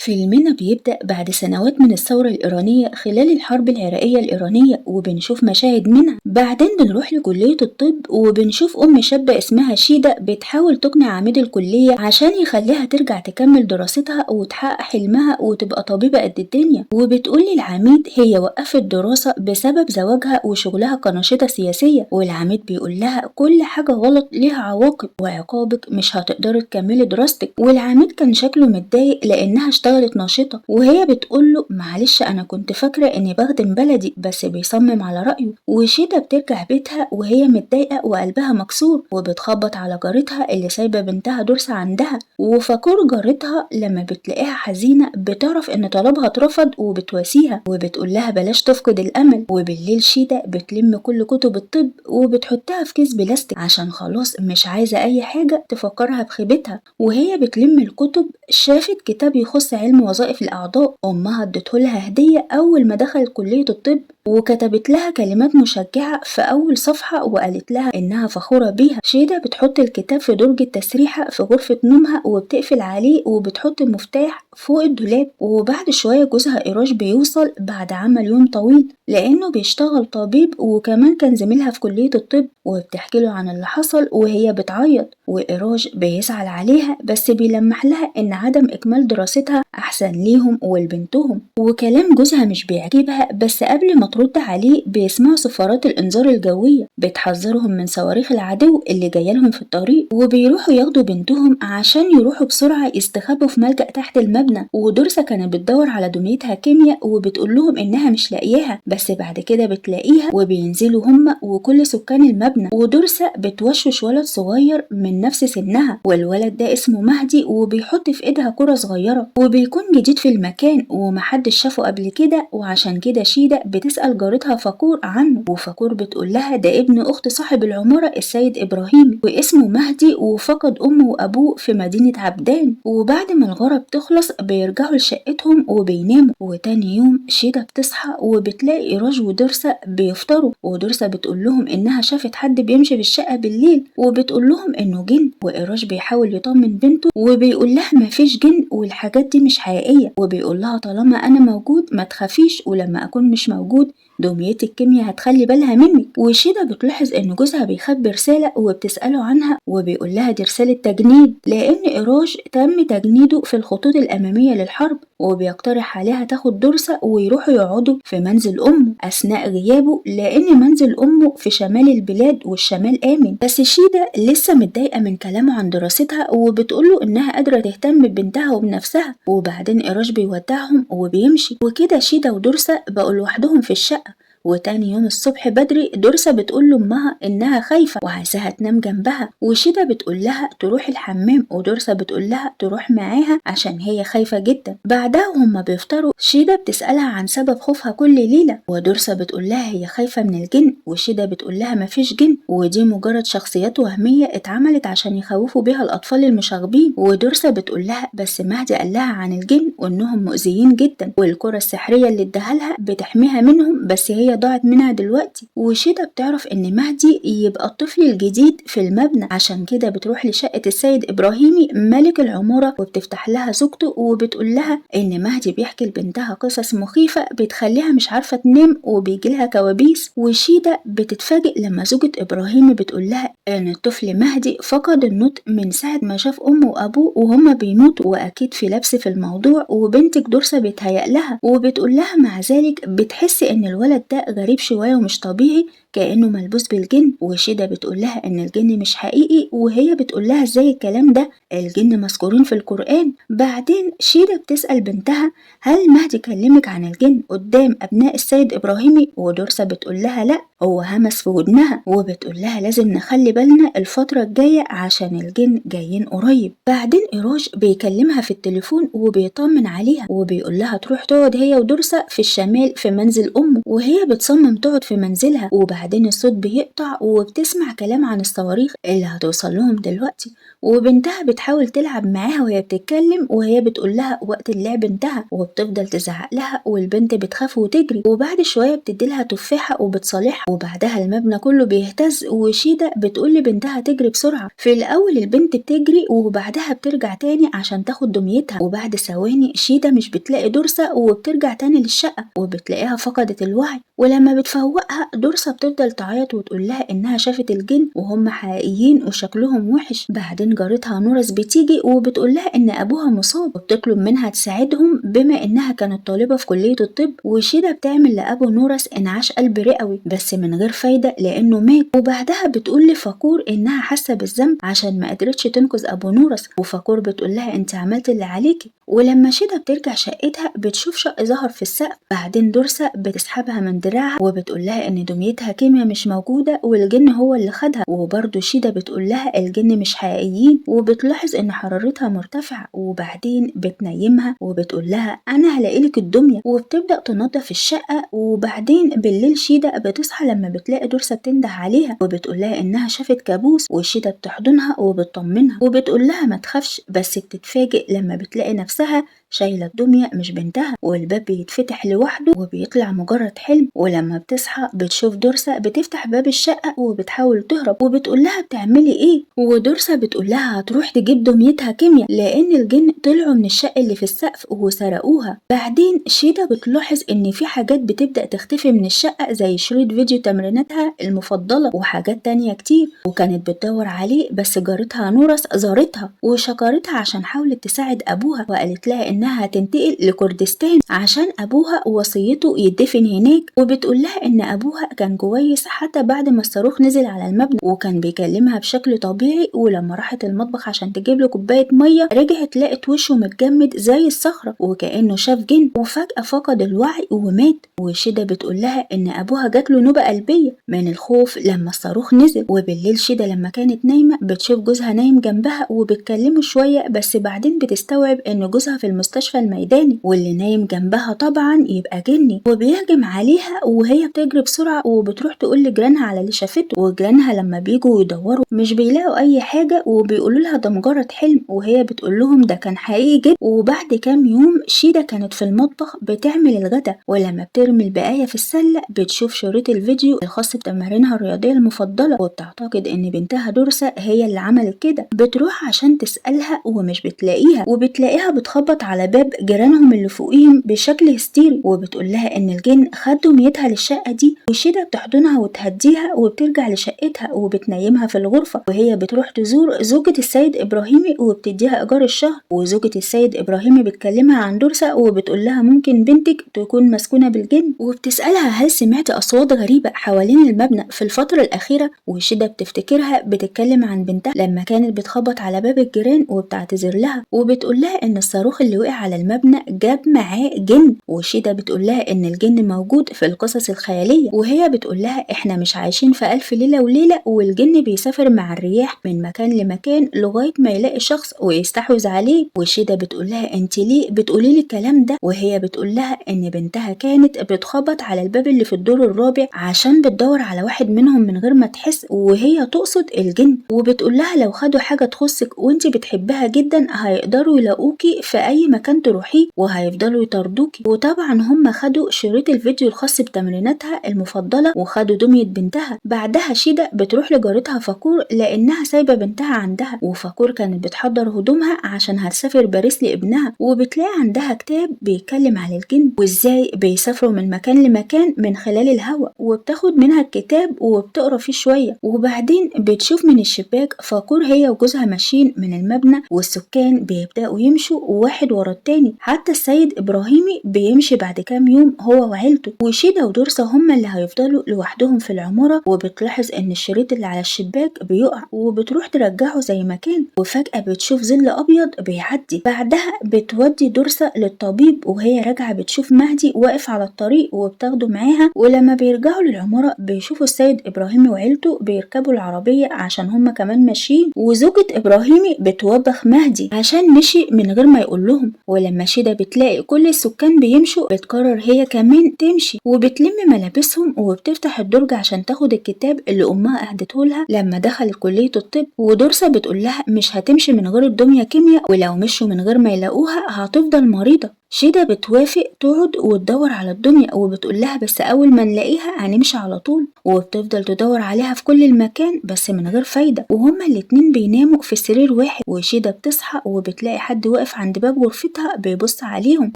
فيلمنا بيبدأ بعد سنوات من الثورة الإيرانية خلال الحرب العراقية الإيرانية وبنشوف مشاهد منها. بعدين بنروح لكلية الطب وبنشوف أم شابة اسمها شيدا بتحاول تقنع عميد الكلية عشان يخليها ترجع تكمل دراستها وتحقق حلمها وتبقى طبيبة قد الدنيا، وبتقول للعميد هي وقفت دراسة بسبب زواجها وشغلها كناشطة سياسية، والعميد بيقول لها كل حاجة غلط ليها عواقب وعقابك مش هتقدري تكملي دراستك. والعميد كان شكله متضايق لأنها اشتغلت ناشطة، وهي بتقوله معلش أنا كنت فاكرة إني بخدم بلدي، بس بيصمم على رأيه. وشيدا بترجع بيتها وهي متضايقة وقلبها مكسور، وبتخبط على جارتها اللي سايبة بنتها درس عندها، وفاكور جارتها لما بتلاقيها حزينة بتعرف إن طلبها اترفض وبتواسيها وبتقول لها بلاش تفقد الأمل. وبالليل شيدا بتلم كل كتب الطب وبتحطها في كيس بلاستيك عشان خلاص مش عايزة أي حاجة تفكرها بخيبتها. وهي بتلم الكتب شافت كتاب يخص علم وظائف الأعضاء، أمها ادتهولها هدية أول ما دخلت كلية الطب، وكتبت لها كلمات مشجعة في أول صفحة وقالت لها إنها فخورة بيها. شيدا بتحط الكتاب في درج التسريحة في غرفة نومها وبتقفل عليه وبتحط المفتاح فوق الدولاب. وبعد شوية جوزها إيراج بيوصل بعد عمل يوم طويل لأنه بيشتغل طبيب وكمان كان زميلها في كلية الطب، وبتحكي له عن اللي حصل وهي بتعيط. وإيراج بيزعل عليها بس بيلمح لها إن عدم إكمال دراستها أحسن ليهم ولبنتهم. وكلام جوزها مش بيعجبها، بس قبل ما ترد عليه بيسمعوا صفارات الإنذار الجوية بتحذرهم من صواريخ العدو اللي جايلهم في الطريق، وبيروحوا ياخدوا بنتهم عشان يروحوا بسرعة يستخبوا في ملجأ تحت المبنى. ودرسة كانت بتدور على دميتها كيمياء وبتقول لهم إنها مش لاقياها، بس بعد كده بتلاقيها وبينزلوا هما وكل سكان المبنى. ودرسة بتوشوش ولد صغير من نفس سنها، والولد ده اسمه مهدي وبيحط في ايدها كرة صغيرة، وبيكون جديد في المكان ومحدش شافه قبل كده. وعشان كده شيدا بتسأل جارتها فاكور عنه، وفاكور بتقول لها ده ابن أخت صاحب العمارة السيد إبراهيم واسمه مهدي وفقد أمه وأبوه في مدينة عبدان. وبعد ما الغارة بتخلص بيرجعوا لشقتهم وبيناموا. وتاني يوم شيدا بتصحى وبتلاقي إيراج ودرسة بيفطروا، ودرسة بتقول لهم إنها شافت حد بيمشي في الشقة بالليل وبتقول لهم إنه جن. وإيراج بيحاول يطمن بنته وبيقول لها مفيش جن والحاجات دي مش حقيقية، وبيقول لها طالما أنا موجود ما تخافيش، ولما أكون مش موجود دمية الكيمياء هتخلي بالها منك. وشيدا بتلاحظ إن جوزها بيخبي رسالة وبتسأله عنها وبيقول لها دي رسالة تجنيد، لأن إيراج تم تجنيده في الخطوط الأمامية للحرب، وبيقترح عليها تاخد درسة ويروحوا يقعدوا في منزل أمه أثناء غيابه، لأن منزل أمه في شمال البلاد والشمال آمن. بس شيدا لسه متضايقة من كلامه عن دراستها وبتقوله إنها قادرة تهتم ببنتها وبنفسها. وبعدين إيراج بيودعهم وبيمشي، وكده شيدا ودرسة بقوا لوحدهم في الشقة. وتاني يوم الصبح بدري درسة بتقول لأمها إنها خايفة وعايزاها تنام جنبها، وشيدا بتقول لها تروح الحمام، ودرسة بتقول لها تروح معاها عشان هي خايفة جدا. بعدها وهما بيفطروا شيدا بتسألها عن سبب خوفها كل ليلة، ودرسة بتقول لها هي خايفة من الجن، وشيدا بتقول لها مفيش جن ودي مجرد شخصيات وهمية اتعملت عشان يخوفوا بيها الأطفال المشاغبين. ودرسة بتقول لها بس مهدي قال لها عن الجن وإنهم مؤذيين جدا، والكرة السحرية اللي اداها لها بتحميها منهم، بس هي ضاعت منها دلوقتي. وشيدا بتعرف ان مهدي يبقى الطفل الجديد في المبنى، عشان كده بتروح لشقة السيد إبراهيمي ملك العمارة وبتفتح لها زوجته وبتقول لها ان مهدي بيحكي لبنتها قصص مخيفة بتخليها مش عارفة تنام وبيجيلها كوابيس. وشيدا بتتفاجئ لما زوجة إبراهيم بتقول لها ان الطفل مهدي فقد النطق من ساعة ما شاف أمه وأبوه وهما بيموتوا، وأكيد في لبس في الموضوع وبنتك درسة بيتهيأ لها. وبتقول لها مع ذلك بتحس ان الولد ده غريب شوية ومش طبيعي كأنه ملبوس بالجن. وشيدا بتقول لها ان الجن مش حقيقي، وهي بتقول لها ازاي الكلام ده، الجن مذكورين في القرآن. بعدين شيدا بتسأل بنتها هل مهدي كلمك عن الجن قدام أبناء السيد إبراهيمي، ودرسة بتقول لها لا هو همس في ودنها، وبتقول لها لازم نخلي بالنا الفترة الجاية عشان الجن جايين قريب. بعدين إيراج بيكلمها في التليفون وبيطمن عليها وبيقول لها تروح تقعد هي ودرسة في الشمال في منزل أمه، وهي بتصمم تقعد في منزلها. وبعد وبعدين الصوت بيقطع وبتسمع كلام عن الصواريخ اللي هتوصل لهم دلوقتي، وبنتها بتحاول تلعب معاها وهي بتتكلم وهي بتقول لها وقت اللعب انتهى، وبتفضل تزعق لها والبنت بتخاف وتجري، وبعد شوية بتديلها تفاحة وبتصالحها، وبعدها المبنى كله بيهتز وشيدا بتقول لبنتها تجري بسرعة. في الأول البنت بتجري وبعدها بترجع تاني عشان تاخد دميتها، وبعد ثواني شيدا مش بتلاقي دورسا وبترجع تاني للشقة وبتلاقيها فقدت الوعي، ولما بتفوقها دورسا بتفضل تعيط وتقول لها إنها شافت الجن وهم حقيقيين وشكلهم وحش. بعدين جارتها نورس بتيجي وبتقول لها إن أبوها مصاب وبتطلب منها تساعدهم بما إنها كانت طالبة في كلية الطب، وشيدا بتعمل لأبو نورس إنعاش قلب رئوي بس من غير فايدة لأنه مات، وبعدها بتقول لفاكور إنها حاسة بالذنب عشان ما قدرتش تنقذ أبو نورس، وفاكور بتقول لها أنت عملت اللي عليكي. ولما شيدا بترجع شقتها بتشوف شق ظهر في السقف، بعدين دورسا بتسحبها من دراعها وبتقول لها ان دميتها كيميا مش موجوده والجن هو اللي خدها، وبرده شيدا بتقول لها الجن مش حقيقيين، وبتلاحظ ان حرارتها مرتفعه، وبعدين بتنيمها وبتقول لها انا هلاقيلك الدميه، وبتبدا تنظف الشقه. وبعدين بالليل شيدا بتصحى لما بتلاقي دورسا بتنده عليها وبتقول لها انها شافت كابوس، وشيدا بتحضنها وبتطمنها وبتقول لها ما تخافش، بس بتتفاجئ لما بتلاقي نفسها شايلة الدمية مش بنتها، والباب بيتفتح لوحده وبيطلع مجرد حلم. ولما بتصحى بتشوف دورسا بتفتح باب الشقة وبتحاول تهرب وبتقول لها بتعملي ايه، ودورسا بتقول لها هتروح تجيب دميتها كيميا لان الجن طلعوا من الشقة اللي في السقف وسرقوها. بعدين شيدا بتلاحظ ان في حاجات بتبدأ تختفي من الشقة زي شريط فيديو تمريناتها المفضلة وحاجات تانية كتير، وكانت بتدور عليه بس جارتها نورس زارتها وشكرتها عشان حاولت تساعد ابوها، وقالت لها انها هتنتقل لكردستان عشان ابوها وصيته يدفن هناك، وبتقول لها ان ابوها كان كويس حتى بعد ما الصاروخ نزل على المبنى وكان بيكلمها بشكل طبيعي، ولما راحت المطبخ عشان تجيب له كوبايه ميه رجعت لقت وشه متجمد زي الصخره وكانه شاف جن، وفجاه فقد الوعي ومات. وشيدا بتقول لها ان ابوها جات له نوبه قلبيه من الخوف لما الصاروخ نزل. وبالليل شيدا لما كانت نايمه بتشوف جوزها نايم جنبها وبتكلمه شويه، بس بعدين بتستوعب ان جوزها في المستشفى الميداني واللي نايم جنبها طبعا يبقى جني، وبيهجم عليها وهي بتجري بسرعه وبتروح تقول لجيرانها على اللي شافته، وجيرانها لما بيجوا يدوروا مش بيلاقوا اي حاجه وبيقولوا لها ده مجرد حلم، وهي بتقول لهم ده كان حقيقي جدا. وبعد كام يوم شيدا كانت في المطبخ بتعمل الغدا، ولما بترمي البقايه في السله بتشوف شريط الفيديو الخاص بتمارينها الرياضيه المفضله، وبتعتقد ان بنتها دورسا هي اللي عملت كده. بتروح عشان تسالها ومش بتلاقيها، وبتلاقيها بتخبط على باب جيرانهم اللي فوقيهم بشكل هستيري وبتقول لها ان الجن خد دميتها للشقه دي، وشيدا بتحضنها وتهديها وبترجع لشقتها وبتنيمها في الغرفه، وهي بتروح تزور زوجة السيد ابراهيمي وبتديها ايجار الشهر، وزوجة السيد ابراهيمي بتكلمها عن دورسا وبتقول لها ممكن بنتك تكون مسكونه بالجن، وبتسالها هل سمعت اصوات غريبه حوالين المبنى في الفتره الاخيره، وشيدا بتفتكرها بتتكلم عن بنتها لما كانت بتخبط على باب الجيران وبتعتذر لها، وبتقول لها ان الصاروخ اللي وقع على المبنى جاب معاه جن، وشيدا بتقول لها ان الجن موجود في القصص الخياليه، وهي بتقول لها احنا مش عايشين في الف ليله وليله، والجن بيسافر مع الرياح من مكان لمكان لغايه ما يلاقي شخص ويستحوذ عليه. وشيدا بتقول لها انت ليه بتقولي لي الكلام ده، وهي بتقول لها ان بنتها كانت بتخبط على الباب اللي في الدور الرابع عشان بتدور على واحد منهم من غير ما تحس، وهي تقصد الجن، وبتقول لها لو خدوا حاجه تخصك وانت بتحبها جدا هيقدروا يلاقوكي في اي مكان تروحيه وهيفضلوا يطاردوكي. وطبعا هم خدوا شريط الفيديو الخاص بتمريناتها المفضله وخدوا دميه بنتها. بعدها شيدا بتروح لجارتها فاكور لانها سايبه بنتها عندها، وفاكور كانت بتحضر هدومها عشان هتسافر باريس لابنها، وبتلاقي عندها كتاب بيتكلم عن الجن وازاي بيسافروا من مكان لمكان من خلال الهواء، وبتاخد منها الكتاب وبتقرا فيه شويه. وبعدين بتشوف من الشباك فاكور هي وجوزها ماشيين من المبنى والسكان بيبداوا يمشوا واحد ورا التاني، حتى السيد ابراهيمي بيمشي بعد كام يوم هو وعيلته، وشيدا ودورسا هما اللي هيفضلوا لوحدهم في العماره. وبتلاحظ ان الشريط اللي على الشباك بيقع وبتروح ترجعه زي ما كان، وفجاه بتشوف ظل ابيض بيعدي. بعدها بتودي دورسا للطبيب وهي راجعه بتشوف مهدي واقف على الطريق وبتاخده معاها، ولما بيرجعوا للعماره بيشوفوا السيد ابراهيمي وعيلته بيركبوا العربيه عشان هما كمان ماشيين، وزوجة ابراهيمي بتوبخ مهدي عشان مشي من غير ما يقول لهم، وراهم. ولما شيدا بتلاقي كل السكان بيمشوا بتقرر هي كمان تمشي، وبتلم ملابسهم وبتفتح الدرج عشان تاخد الكتاب اللي أمها أهدته لها لما دخلت كلية الطب. ودورسا بتقول لها مش هتمشي من غير الدمية كيمياء، ولو مشوا من غير ما يلاقوها هتفضل مريضة. شيدا بتوافق تقعد وتدور على الدمية، وبتقول لها بس أول ما نلاقيها هنمشي على طول. وبتفضل تدور عليها في كل المكان بس من غير فايدة، وهما الاتنين بيناموا في سرير واحد. وشيدا بتصحى وبتلاقي حد واقف عند باب غرفتها بيبص عليهم،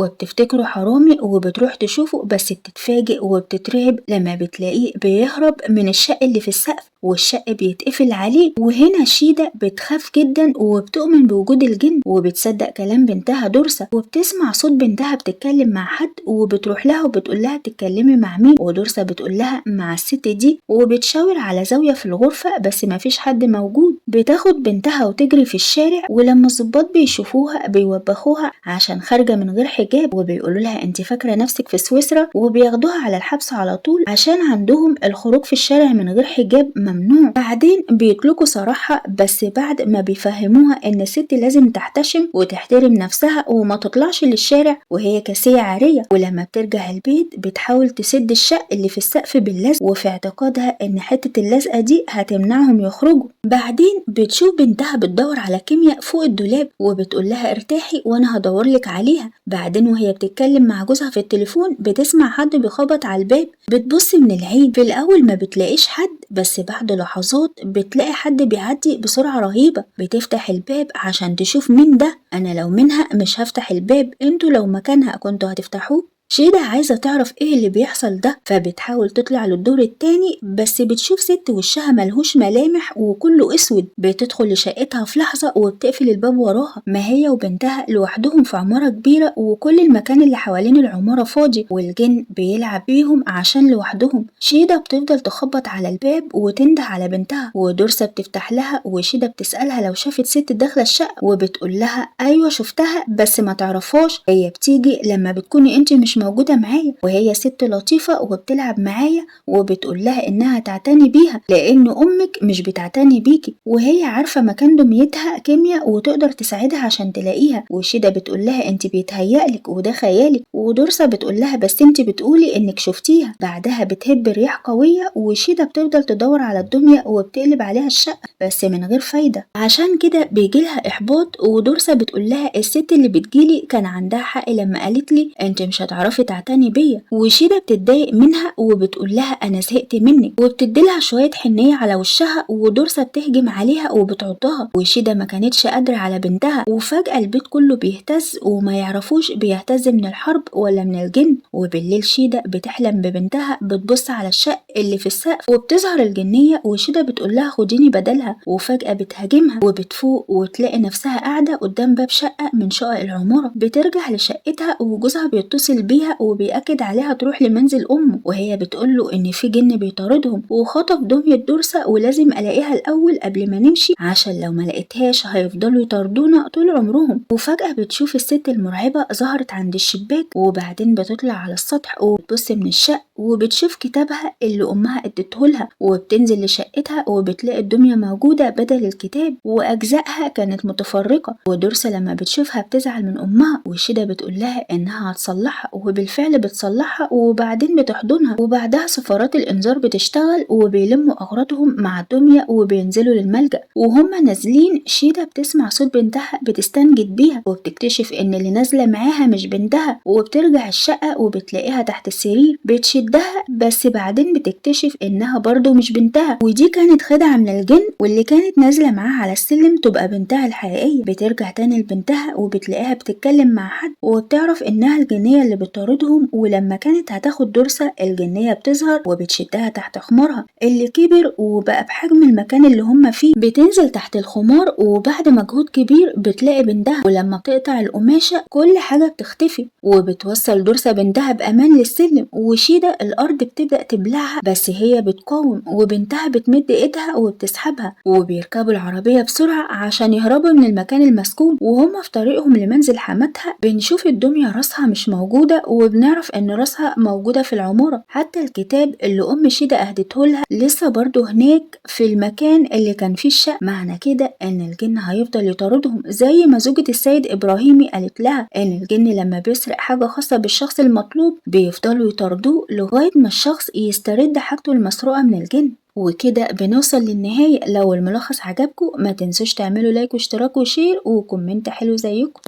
وبتفتكره حرامي وبتروح تشوفه، بس بتتفاجئ وبتترعب لما بتلاقيه بيهرب من الشق اللي في السقف، والشق بيتقفل عليه. وهنا شيدا بتخاف جدا وبتؤمن بوجود الجن، وبتصدق كلام بنتها دورسا، وبتسمع صوت بنتها بتتكلم مع حد، وبتروح لها وبتقول لها تتكلمي مع مين. ودورسا بتقول لها مع الست دي، وبتشاور على زاوية في الغرفة بس مفيش حد موجود. بتاخد بنتها وتجري في الشارع، ولما الضباط بيشوفوها بيوبخوها عشان خارجة من غير حجاب، وبيقولوا لها انت فاكرة نفسك في سويسرا، وبياخدوها على الحبس على طول عشان عندهم الخروج في الشارع من غير حجاب ممنوع. بعدين بيطلقوا سراحها، بس بعد ما بيفهموها ان الست لازم تحتشم وتحترم نفسها وما تطلعش للشارع وهي كاسية عارية. ولما بترجع البيت بتحاول تسد الشق اللي في السقف باللزق، وفي اعتقادها ان حتة اللزقة دي هتمنعهم يخرجوا. بعدين بتشوف بنتها بتدور على كيمياء فوق الدولاب، وبتقول لها ارتاحي وانا هدور لك عليها. بعدين وهي بتتكلم مع جوزها في التليفون بتسمع حد بيخبط على الباب، بتبص من العين. في الاول ما بتلاقيش حد، بس بعد لحظات بتلاقي حد بيعدي بسرعة رهيبة. بتفتح الباب عشان تشوف مين ده. انا لو منها مش هفتح الباب، انتوا لو مكانها كنتوا هتفتحوه. شيدا عايزة تعرف ايه اللي بيحصل ده، فبتحاول تطلع للدور التاني، بس بتشوف ست وشها ملهوش ملامح وكله اسود. بتدخل لشقتها في لحظة وبتقفل الباب وراها. ما هي وبنتها لوحدهم في عمارة كبيرة، وكل المكان اللي حوالين العمارة فاضي، والجن بيلعب بيهم عشان لوحدهم. شيدا بتفضل تخبط على الباب وتنده على بنتها، ودورسا بتفتح لها، وشيدا بتسألها لو شافت ست داخلة الشقة، وبتقول لها ايوه شفتها بس ما تعرفهاش، هي بتيجي لما بتكوني انت مش موجودة معايا، وهي ست لطيفة وبتلعب معايا. وبتقول لها انها تعتني بيها لان امك مش بتعتني بيكي، وهي عارفة مكان دميتها كيمياء وتقدر تساعدها عشان تلاقيها. وشيدا بتقول لها انت بيتهيألك وده خيالك. ودورسا بتقول لها بس انت بتقولي انك شفتيها. بعدها بتهب رياح قوية، وشيدا بتفضل تدور على الدمية وبتقلب عليها الشقة بس من غير فايدة. عشان كده بيجيلها احباط. ودورسا بتقول لها الست اللي بتجيلي كان عندها حق لما قالت لي انت مش هتعرفي تعتني بيا. وشيدا بتتضايق منها وبتقول لها انا زهقت منك، وبتديلها شويه حنيه على وشها. ودورسا بتهجم عليها وبتعضها. وشيدا ما كانتش قادره على بنتها، وفجاه البيت كله بيهتز وما يعرفوش بيهتز من الحرب ولا من الجن. وبالليل شيدا بتحلم ببنتها بتبص على الشق اللي في السقف، وبتظهر الجنيه، وشيدا بتقول لها خديني بدلها. وفجاه بتهاجمها وبتفوق وتلاقي نفسها قاعده قدام باب شقه من شقق العماره. بترجع لشقتها وجوزها بيتصل بيها وبيأكد عليها تروح لمنزل أمه، وهي بتقوله إن في جن بيطاردهم وخطف دمية دورسا، ولازم ألاقيها الأول قبل ما نمشي عشان لو ما لقيتهاش هيفضلوا يطاردونا طول عمرهم. وفجأة بتشوف الست المرعبة ظهرت عند الشباك، وبعدين بتطلع على السطح وبتبص من الشق وبتشوف كتابها اللي أمها اديتهولها. وبتنزل لشقتها وبتلاقي الدمية موجودة بدل الكتاب، وأجزائها كانت متفرقة. ودورسا لما بتشوفها بتزعل من أمها، وشيدا بتقول لها إنها هتصلحها، وبالفعل بتصلحها وبعدين بتحضنها. وبعدها سفارات الإنذار بتشتغل وبيلموا أغراضهم مع الدمية وبينزلوا للملجأ. وهم نازلين شيدا بتسمع صوت بنتها بتستنجد بيها، وبتكتشف إن اللي نازلة معاها مش بنتها. وبترجع الشقة وبتلاقيها تحت السرير بتشدها، بس بعدين بتكتشف إنها برضو مش بنتها، ودي كانت خدعة من الجن، واللي كانت نازلة معاها على السلم تبقى بنتها الحقيقية. بترجع تاني لبنتها وبتلاقيها بتتكلم مع حد، وبتعرف إنها الجنية اللي بتطاردهم. ولما كانت هتاخد دورسا الجنية بتظهر وبتشدها تحت خمارها اللي كبر وبقى بحجم المكان اللي هم فيه. بتنزل تحت الخمار وبعد مجهود كبير بتلاقي بنتها، ولما بتقطع القماشة كل حاجة بتختفي. وبتوصل دورسا بنتها بأمان للسلم، وشيدا الأرض بتبدأ تبلعها بس هي بتقاوم، وبنتها بتمد ايدها وبتسحبها. وبيركبوا العربية بسرعة عشان يهربوا من المكان المسكون. وهم في طريقهم لمنزل حماتها بنشوف الدمية راسها مش موجودة بتشوفها وبنعرف إن راسها موجودة في العمارة. حتى الكتاب اللي أم شيدة أهدتهولها لسه برضه هناك في المكان اللي كان فيه الشقة. معنى كده إن الجن هيفضل يطاردهم، زي ما زوجة السيد إبراهيمي قالت لها إن الجن لما بيسرق حاجة خاصة بالشخص المطلوب بيفضلوا يطاردوه لغاية ما الشخص يسترد حاجته المسروقة من الجن. وكده بنوصل للنهاية. لو الملخص عجبكم ما تنسوش تعملوا لايك واشتراك وشير وكومنت حلو زيكم.